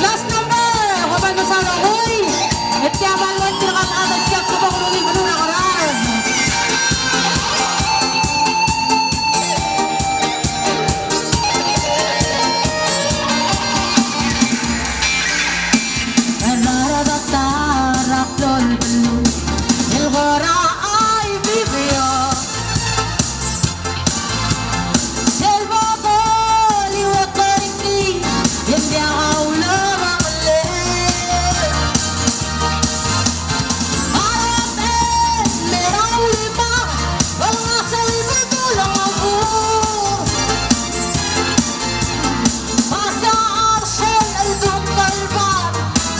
Last number, kapan masalo huy. Itiaman mo tinakan atag siya kapag kulungin ko nung Ngaraard. Ngaraard at tarak lol belu. Ilgora ay bibyo. Selva ko liwat ko ringi. Hindi ako lumamali. Arapen, merong lima. Mga salba tulang ako. Masa arson ay tungkal ba?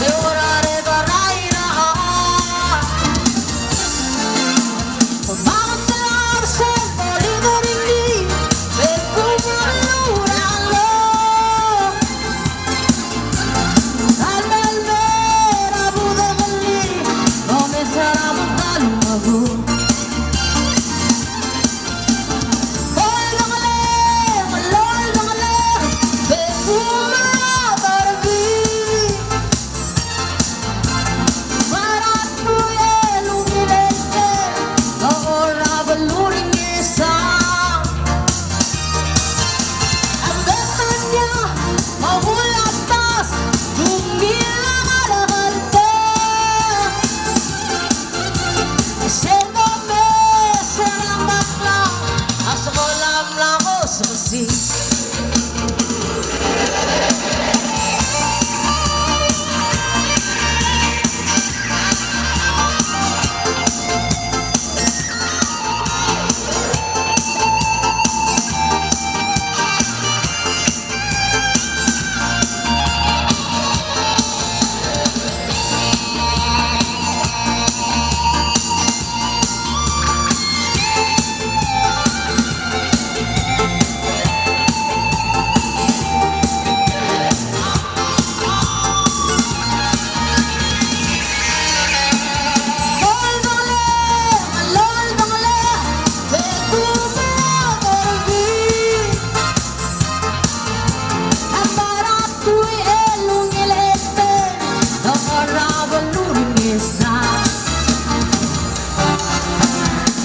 Leorare baray na Pagbangon sa arson, polino ringi. Pagkumalurang lo. Almalmera buda mali. Come sarà magkalong ako. Hoy langale, maloy langale. Pagkumalabarabi. Marat ko ilumilente. Ahora baluring isa. Ang ganda niya, mawulatas. Tumila kalahante. Selva me, serang bakla. Asa ko lamla ko sa kasi.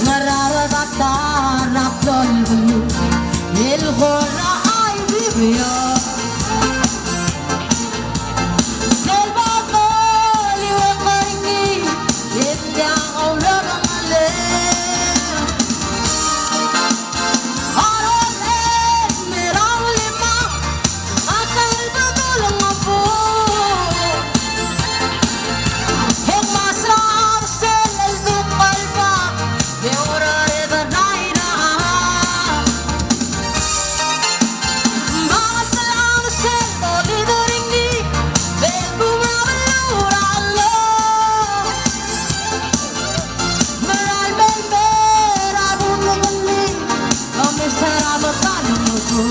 Ngaraard at tarak lol belu. Ilgora ay bibyo. Selva ko liwat ko ringi. Hindi ako lumamali. Arapen, merong lima. Asal ba tulang ako. Yung masra arsen ay tungkal ba. Leorare baray na Bakit sa lang arsen, polino ringi. Pagkumalurang lo. Maralmel mera buda mali. Come sarà magkalong ako.